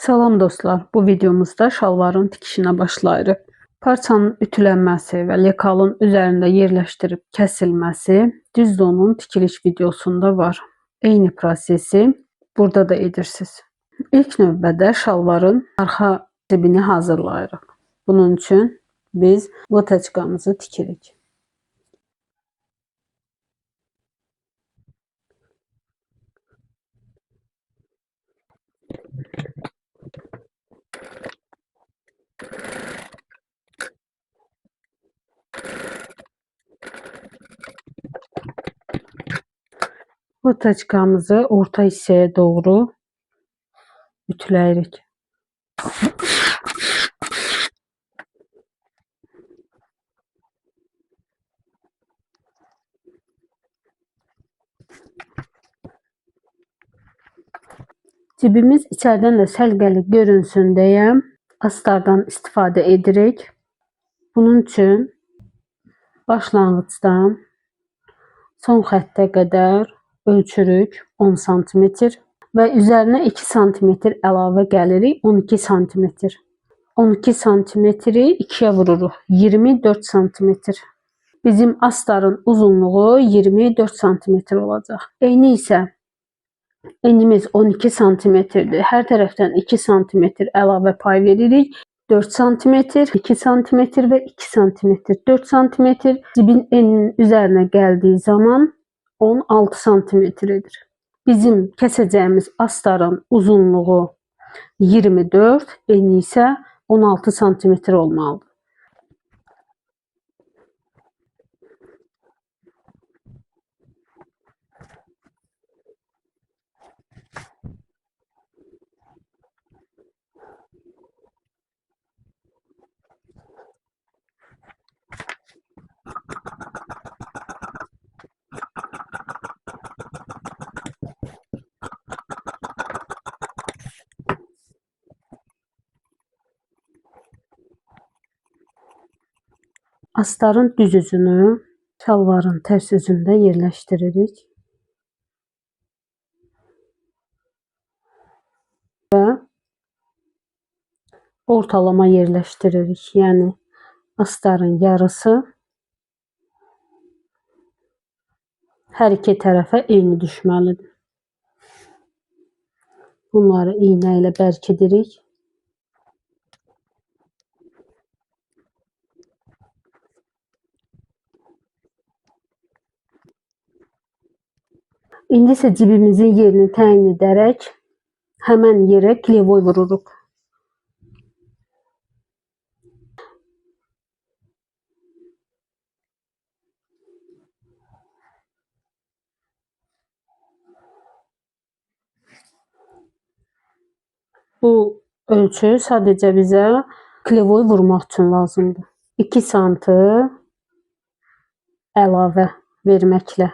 Salam dostlar, bu videomuzda şalvarın tikişinə başlayırıq. Parçanın ütülənməsi və lekalın üzərində yerləşdirib kəsilməsi düz donun tikiliş videosunda var. Eyni prosesi burada da edirsiniz. İlk növbədə şalvarın arxa cibini hazırlayırıq. Bunun üçün biz lataçkamızı tikirik. Lataçkamızı orta hissəyə doğru ütüləyirik. Cibimiz içərdən də səliqəli görünsün deyə astardan istifadə edirik. Bunun üçün başlanğıcdan son xəttə qədər ölçürük 10 sm və üzərinə 2 sm əlavə gəlirik 12 sm. 12 sm-i 2-yə vururuq 24 sm. Bizim astarın uzunluğu 24 sm olacaq. Eni isə enimiz 12 sm-dir. Hər tərəfdən 2 sm əlavə pay veririk. 4 sm, 2 sm və 2 sm. 4 sm cibin eninin üzərinə gəldiyi zaman 16 sm-dir. Bizim kəsəcəyimiz astarın uzunluğu 24, eni isə 16 sm olmalıdır. Astarın düz üzünü şalvarın tərs üzündə yerləşdiririk və ortalama yerləşdiririk. Yəni astarın yarısı hər iki tərəfə eyni düşməlidir. Bunları iynə ilə bərkidirik. İndi isə cibimizin yerini təyin edərək həmən yerə klevoy vururuq. Bu ölçü sadəcə bizə klevoy vurmaq üçün lazımdır. 2 santı əlavə verməklə.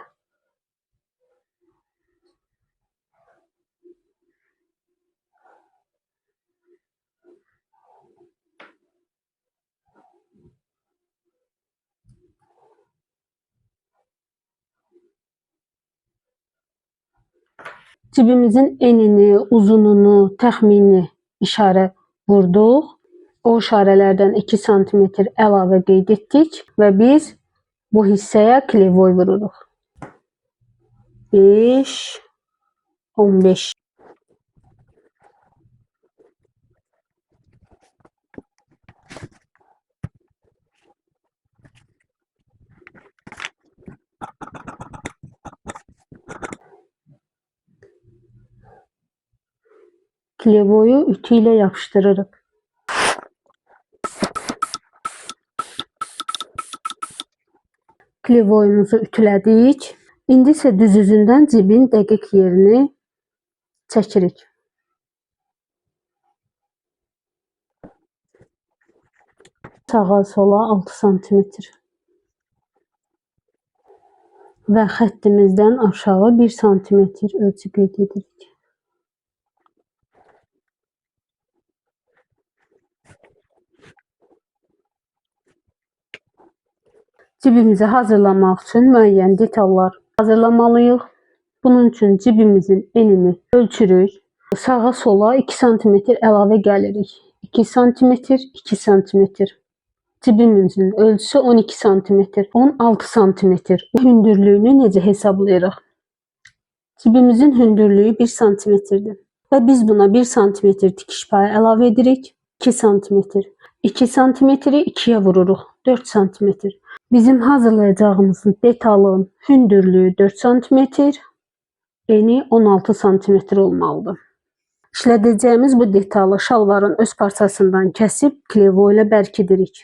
Cibimizin enini, uzununu, təxmini işarə vurduq. O işarələrdən 2 sm əlavə qeyd etdik və biz bu hissəyə klevoy vururuq. 5, 15. Klevoyu ütü ilə yapışdırırıq. Klevoyumuzu ütülədik. İndi isə düz üzündən cibin dəqiq yerini çəkirik. Sağa sola 6 sm və xəttimizdən aşağı 1 sm ölçü qeyd edirik. Cibimizi hazırlamaq üçün müəyyən detallar hazırlamalıyıq. Bunun üçün cibimizin enini ölçürük. Sağa sola 2 sm əlavə gəlirik. 2 sm, 2 sm. Cibimizin ölçüsü 12 sm, 16 sm. Hündürlüyünü necə hesablayırıq? Cibimizin hündürlüyü 1 sm-dir və biz buna 1 sm tikiş payı əlavə edirik. 2 sm. 2 sm-i 2-yə vururuq. 4 sm. Bizim hazırlayacağımız detalın hündürlüyü 4 sm, eni 16 sm olmalıdır. İşlədəcəyimiz bu detalı şalvarın öz parçasından kəsib klevo ilə bərkidirik.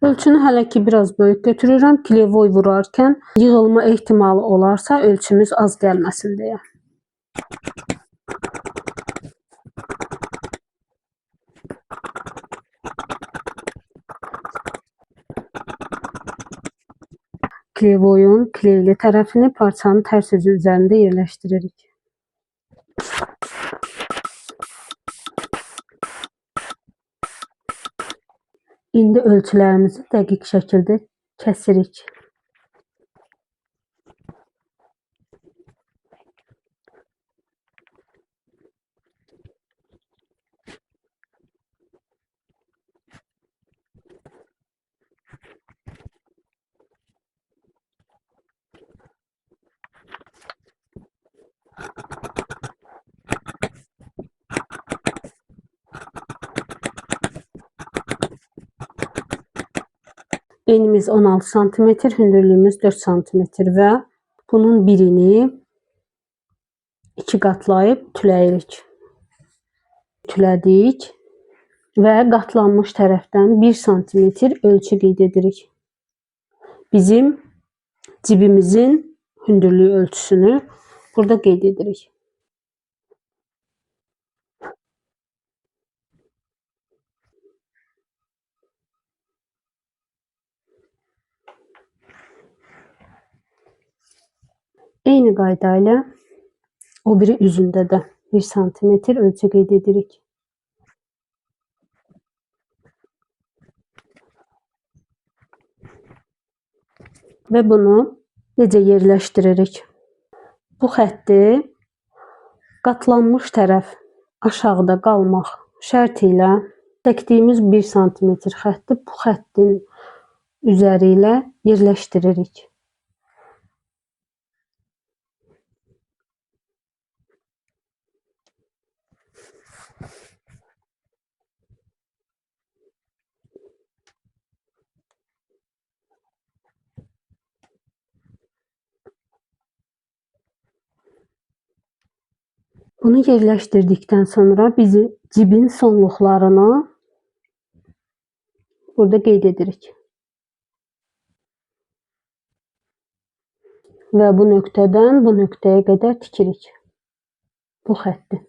Ölçünü hələ ki biraz böyük götürürəm. Klevoy vurarkən yığılma ehtimalı olarsa ölçümüz az gəlməsin deyə. Klevoyun kleyli tərəfini parçanın tərs üzü üzərində yerləşdiririk. İndi ölçülərimizi dəqiq şəkildə kəsirik. Enimiz 16 sm, hündürlüyümüz 4 sm və bunun birini 2 qatlayıb tüləyirik. Tülədik və qatlanmış tərəfdən 1 sm ölçü qeyd edirik. Bizim cibimizin hündürlüyü ölçüsünü burada qeyd edirik. Eyni qayda ilə o biri üzündə də 1 sm ölçü qeyd edirik. Və bunu necə yerləşdiririk? Bu xətti qatlanmış tərəf aşağıda qalmaq şərti ilə çəkdiyimiz 1 sm xətti bu xəttin üzəri ilə yerləşdiririk. Bunu yerləşdirdikdən sonra biz cibin sonluqlarını burada qeyd edirik. Və bu nöqtədən bu nöqtəyə qədər tikirik bu xətti.